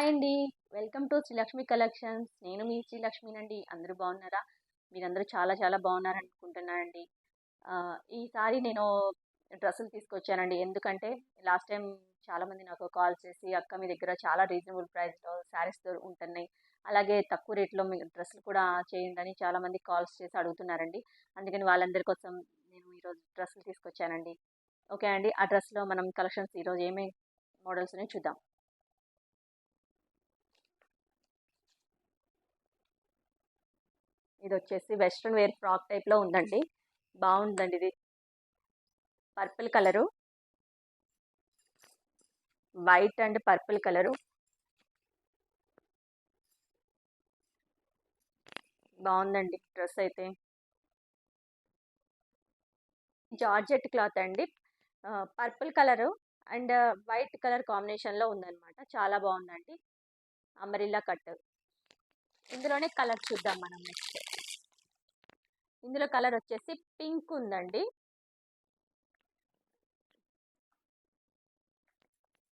అండి. Welcome to Srilakshmi collections. నేను మీ శ్రీలక్ష్మినండి. అందరూ బాగున్నారా? మీరందరూ చాలా చాలా బాగున్నారనుకుంటున్నానండి. ఈసారి నేను డ్రెస్సులు తీసుకొచ్చానండి. ఎందుకంటే లాస్ట్ టైం చాలామంది నాకు కాల్ చేసి, "అక్క మీ దగ్గర చాలా రీజనబుల్ ప్రైస్‌లో శారీస్ ఉంటున్నాయి. అలాగే తక్కువ రేట్‌లో మీ డ్రెస్సులు కూడా చేయండని" చాలామంది కాల్స్ చేసి అడుగుతున్నారండి. అందుకని వాళ్ళందరి కోసం నేను ఈరోజు డ్రెస్సులు తీసుకొచ్చానండి. ఓకే అండి. ఆ డ్రెస్‌లో మనం కలెక్షన్స్ ఈరోజు ఏమేమి మోడల్స్ ఉన్నాయో చూద్దాం. ఇదొచ్చేసి వెస్ట్రన్ వేర్ ఫ్రాక్ టైప్‌లో ఉందండి. బావుందండి ఇది. Purple colour, white and purple colour. బావుందండి డ్రెస్ అయితే. జార్జెట్ క్లాత్ అండి. Purple colour and white colour కాంబినేషన్‌లో ఉందనమాట. చాలా బావుందండి. Umbrella cut. ఇందులోనే కలర్ చూద్దాం మనం నెక్స్ట్. ఇందులో కలర్ వచ్చేసి పింక్ ఉందండి.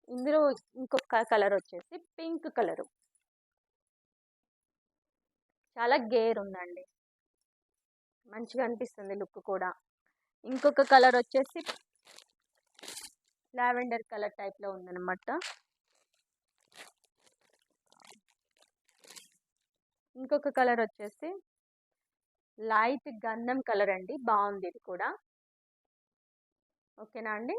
ఇందులో ఇంకొక కలర్ వచ్చేసి పింక్ కలరు. చాలా గేర్ ఉందండి. మంచిగా అనిపిస్తుంది లుక్ కూడా. ఇంకొక కలర్ వచ్చేసి లావెండర్ కలర్ టైప్‌లో ఉందనమాట. ఇంకొక కలర్ వచ్చేసి లైట్ గంధం కలర్ అండి. బావుంది ఇది కూడా. ఓకేనా అండి?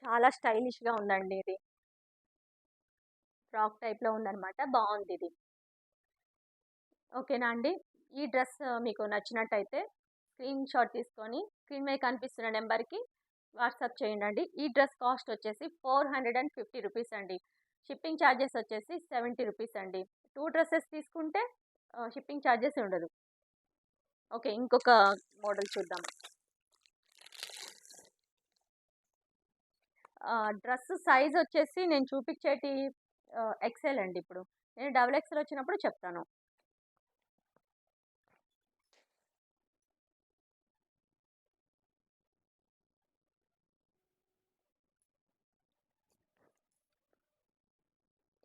చాలా స్టైలిష్‌గా ఉందండి ఇది. ఫ్రాక్ టైప్‌లో ఉందనమాట. బావుందిది. ఓకేనా అండి? ఈ డ్రెస్ మీకు నచ్చినట్టయితే స్క్రీన్ షాట్ తీసుకొని స్క్రీన్ మీద కనిపిస్తున్న నెంబర్‌కి వాట్సాప్ చేయండండి. ఈ డ్రెస్ కాస్ట్ వచ్చేసి రూ. 450 అండి. షిప్పింగ్ చార్జెస్ వచ్చేసి రూ. 70 అండి. 2 డ్రెసెస్ తీసుకుంటే షిప్పింగ్ చార్జెస్ ఉండదు. ఓకే. ఇంకొక మోడల్ చూద్దాం. డ్రెస్ సైజ్ వచ్చేసి నేను చూపించేటి ఎక్సెల్ అండి ఇప్పుడు. నేను డబుల్ ఎక్సెల్ వచ్చినప్పుడు చెప్తాను.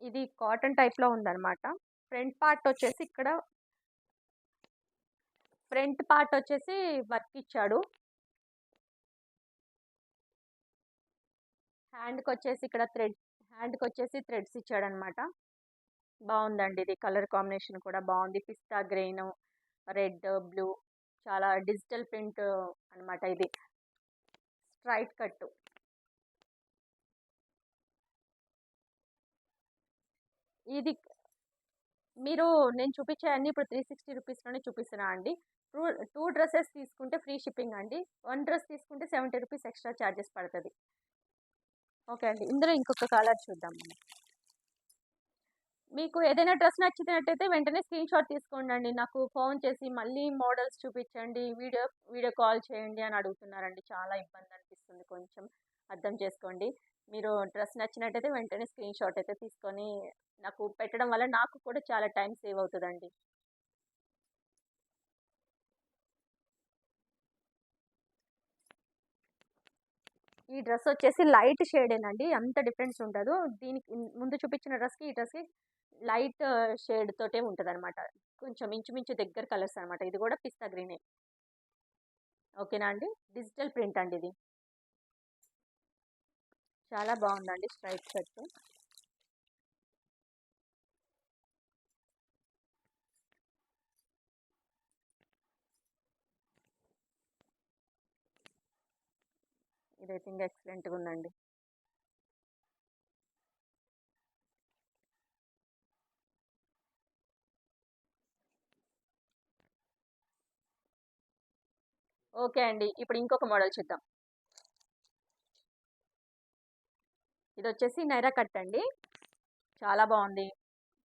ఇది కాటన్ టైప్‌లో ఉందనమాట. ఫ్రంట్ పార్ట్ వచ్చేసి ఇక్కడ ఫ్రంట్ పార్ట్ వచ్చేసి వర్క్ ఇచ్చాడు. హ్యాండ్‌కొచ్చేసి ఇక్కడ హ్యాండ్‌కొచ్చేసి థ్రెడ్స్ ఇచ్చాడనమాట. బావుందండి ఇది. కలర్ కాంబినేషన్ కూడా బావుంది. పిస్తా గ్రీను, రెడ్, బ్లూ చాలా డిజిటల్ ప్రింట్ అనమాట ఇది. Straight cut. ఇది మీరు నేను చూపించే అన్నీ ఇప్పుడు రూ. 360 చూపిస్తున్నా అండి. 2 డ్రెసెస్ తీసుకుంటే ఫ్రీ షిప్పింగ్ అండి. 1 డ్రెస్ తీసుకుంటే రూ. 70 ఎక్స్‌ట్రా చార్జెస్ పడతది. ఓకే అండి. ఇందులో ఇంకొక కలర్ చూద్దాం మనం. మీకు ఏదైనా డ్రెస్ నచ్చినట్టయితే వెంటనే స్క్రీన్ షాట్ తీసుకోండండి. నాకు ఫోన్ చేసి మళ్ళీ మోడల్స్ చూపించండి, వీడియో వీడియో కాల్ చేయండి అని అడుగుతున్నారండి. చాలా ఇబ్బంది అనిపిస్తుంది కొంచెం. అర్థం చేసుకోండి. మీరు డ్రెస్ నచ్చినట్టయితే వెంటనే స్క్రీన్ షాట్ అయితే తీసుకొని నాకు పెట్టడం వల్ల నాకు కూడా చాలా టైం సేవ్ అవుతదండి. ఈ డ్రెస్ వచ్చేసి లైట్ షేడేనండి. అంత డిఫరెన్స్ ఉండదు. దీనికి ముందు చూపించిన డ్రెస్‌కి, ఈ డ్రెస్‌కి లైట్ షేడ్ తోటే ఉంటదనమాట. కొంచెం ఇంచుమించు దగ్గర కలర్స్ అనమాట. ఇది కూడా పిస్తా గ్రీనే. ఓకేనా అండి? డిజిటల్ ప్రింట్ అండి ఇది. చాలా బాగుందండి స్ట్రైట్ కట్. ఇదైతే ఇంకా ఎక్సలెంట్‌గా ఉందండి. ఓకే అండి. ఇప్పుడు ఇంకొక మోడల్ చూద్దాం. ఇదొచ్చేసి నైరా కట్ అండి. చాలా బాగుంది.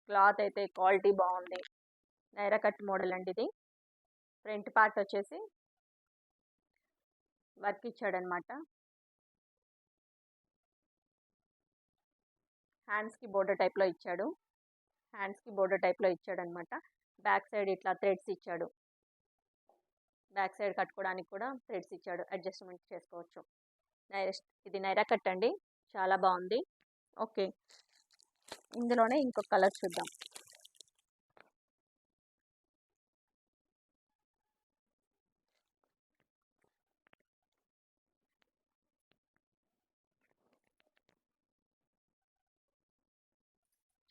క్లాత్ అయితే క్వాలిటీ బాగుంది. నైరా కట్ మోడల్ అండి ఇది. ఫ్రంట్ పార్ట్ వచ్చేసి వర్క్ ఇచ్చాడనమాట. హ్యాండ్స్‌కి బోర్డర్ టైప్‌లో ఇచ్చాడు. హ్యాండ్స్కి బోర్డర్ టైప్లో ఇచ్చాడనమాట. బ్యాక్ సైడ్ ఇట్లా థ్రెడ్స్ ఇచ్చాడు. బ్యాక్ సైడ్ కట్టుకోవడానికి కూడా థ్రెడ్స్ ఇచ్చాడు, అడ్జస్ట్మెంట్ చేసుకోవచ్చు. ఇది నైరా కట్ అండి, చాలా బాగుంది. ఓకే, ఇందులోనే ఇంకొక కలర్ చూద్దాం.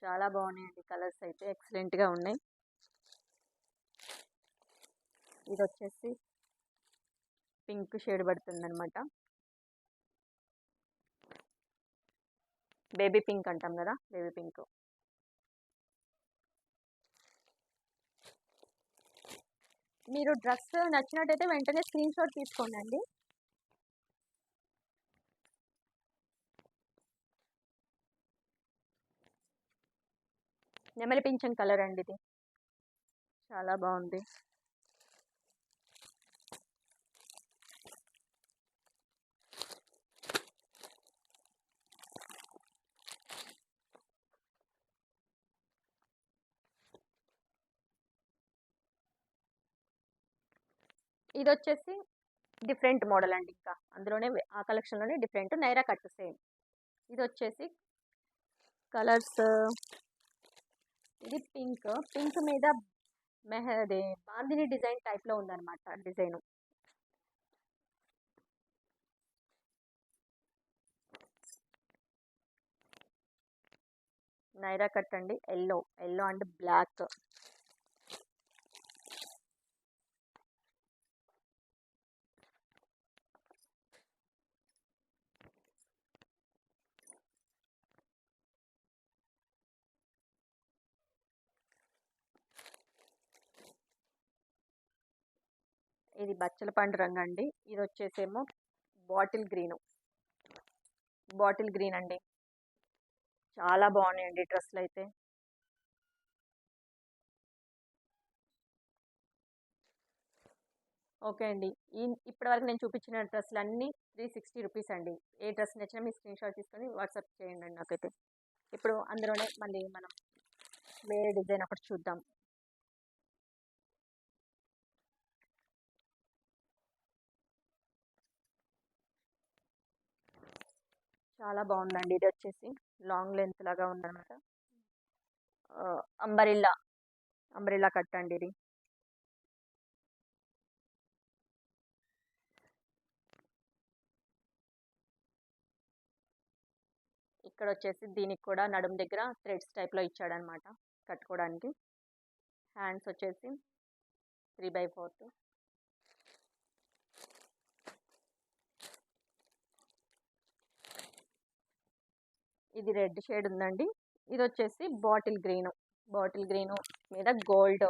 చాలా బాగున్నాయండి, కలర్స్ అయితే ఎక్సలెంట్గా ఉన్నాయి. ఇది వచ్చేసి పింక్ షేడ్ పడుతుంది అనమాట. బేబీ పింక్ అంటాం కదా, బేబీ పింక్. మీరు డ్రెస్ నచ్చినట్టయితే వెంటనే స్క్రీన్ షాట్ తీసుకోండి అండి. నెమలి పింఛన్ కలర్ అండి, ఇది చాలా బాగుంది. ఇది వచ్చేసి డిఫరెంట్ మోడల్ అండి, ఇంకా అందులోనే ఆ కలెక్షన్లోనే డిఫరెంట్ నైరా కట్ సేమ్. ఇది వచ్చేసి కలర్స్, ఇది పింక్, పింక్ మీద మెహది బాందిని డిజైన్ టైప్లో ఉందన్నమాట డిజైను. నైరా కట్ అండి, ఎల్లో ఎల్లో అండ్ బ్లాక్. ఇది బచ్చల పండు రంగు అండి. ఇది వచ్చేసేమో బాటిల్ గ్రీన్, బాటిల్ గ్రీన్ అండి. చాలా బాగున్నాయండి డ్రెస్సులు అయితే. ఓకే అండి, ఇప్పటివరకు నేను చూపించిన డ్రెస్సులు అన్నీ 360 రూపీస్ అండి. ఏ డ్రెస్ నచ్చినా మీ స్క్రీన్ షాట్ తీసుకొని వాట్సాప్ చేయండి అండి నాకైతే. ఇప్పుడు అందులోనే మళ్ళీ మనం వేరే డిజైన్ ఒకటి చూద్దాం. చాలా బాగుందండి, ఇది వచ్చేసి లాంగ్ లెంత్ లాగా ఉందన్నమాట. అంబరిల్లా, అంబ్రెల్లా కట్ అండి ఇది. ఇక్కడ వచ్చేసి దీనికి కూడా నడుము దగ్గర థ్రెడ్స్ టైప్లో ఇచ్చాడనమాట కట్టుకోవడానికి. హ్యాండ్స్ వచ్చేసి 3/4. ఇది రెడ్ షేడ్ ఉందండి. ఇది వచ్చేసి బాటిల్ గ్రీన్, బాటిల్ గ్రీన్ మీద గోల్డ్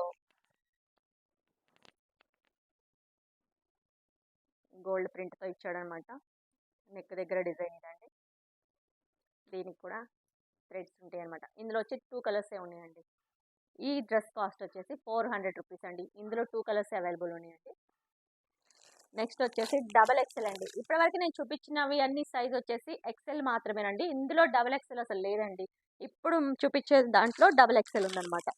గోల్డ్ ప్రింట్తో ఇచ్చాడనమాట. నెక్ దగ్గర డిజైన్ ఇదండి. దీనికి కూడా థ్రెడ్స్ ఉంటాయి అనమాట. ఇందులో వచ్చి 2 కలర్సే ఉన్నాయండి. ఈ డ్రెస్ కాస్ట్ వచ్చేసి 400 రూపీస్ అండి. ఇందులో 2 కలర్స్ అవైలబుల్ ఉన్నాయండి. నెక్స్ట్ వచ్చేసి డబల్ ఎక్సెల్ అండి. ఇప్పటివరకు నేను చూపించినవి అన్ని సైజ్ వచ్చేసి ఎక్సెల్ మాత్రమేనండి. ఇందులో డబల్ ఎక్సెల్ అసలు లేదండి. ఇప్పుడు చూపించే దాంట్లో డబల్ ఎక్సెల్ ఉందన్నమాట.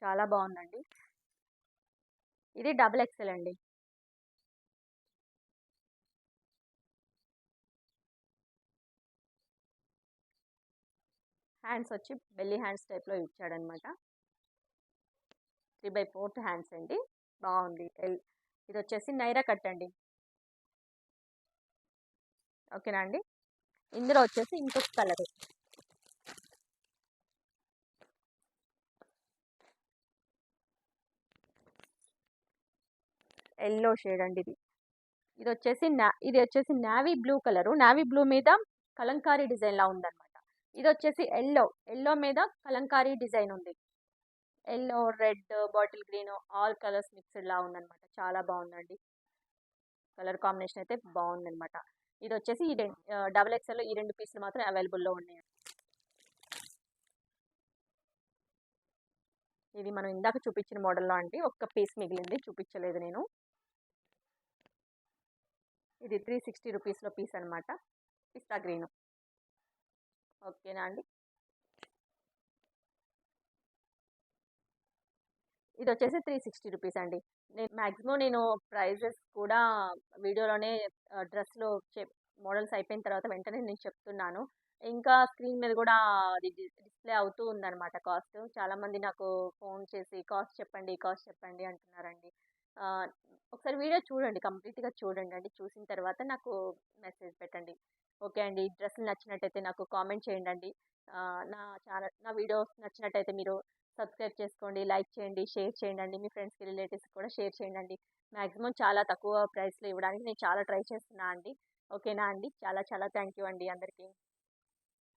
చాలా బాగుందండి. ఇది డబల్ ఎక్సెల్ అండి. హ్యాండ్స్ వచ్చి బెల్లీ హ్యాండ్స్ టైప్లో ఇచ్చాడనమాట. 3/4 హ్యాండ్స్ అండి, బాగుంది. ఇది వచ్చేసి నైరా కట్ అండి. ఓకేనా అండి. ఇందులో వచ్చేసి ఇంకొక కలర్, ఎల్లో షేడ్ అండి ఇది. ఇది వచ్చేసి navy blue colour, navy blue మీద కలంకారీ డిజైన్ లా ఉందన్నమాట. ఇది వచ్చేసి ఎల్లో, ఎల్లో మీద కలంకారీ డిజైన్ ఉంది. Yellow, red, bottle green, all colours mixed లా ఉందన్నమాట. చాలా బాగుందండి, కలర్ కాంబినేషన్ అయితే బాగుందన్నమాట. ఇది వచ్చేసి డబల్ ఎక్స్ఎల్ ఈ 2 పీసులు మాత్రం అవైలబుల్లో ఉన్నాయి. ఇది మనం ఇందాక చూపించిన మోడల్లో అండి. ఒక్క పీస్ మిగిలింది, చూపించలేదు నేను. ఇది 360 రూపీస్లో పీస్ అనమాట. పిస్తా గ్రీన్. ఓకేనా అండి. ఇది వచ్చేసి 360 రూపీస్ అండి. నేను ప్రైజెస్ కూడా వీడియోలోనే డ్రెస్‌లో మోడల్స్ అయిపోయిన తర్వాత వెంటనే నేను చెప్తున్నాను. ఇంకా స్క్రీన్ మీద కూడా అది డిస్‌ప్లే అవుతూ ఉందనమాట కాస్ట్. చాలామంది నాకు ఫోన్ చేసి కాస్ట్ చెప్పండి అంటున్నారండి. ఆహ్, ఒకసారి వీడియో చూడండి. కంప్లీట్‌గా చూడండండి. చూసిన తర్వాత నాకు మెసేజ్ పెట్టండి. ఓకే అండి. డ్రెస్సులు నచ్చినట్టయితే నాకు కామెంట్ చేయండండి. నా వీడియోస్ నచ్చినట్టయితే మీరు సబ్స్క్రైబ్ చేసుకోండి, లైక్ చేయండి, షేర్ చేయండండి. మీ ఫ్రెండ్స్‌కి, రిలేటివ్స్‌కి కూడా షేర్ చేయండండి. మాక్సిమం చాలా తక్కువ ప్రైస్‌లో ఇవ్వడానికి నేను చాలా ట్రై చేస్తున్నా అండి. ఓకేనా అండి. చాలా చాలా థ్యాంక్ యూ అండి అందరికీ.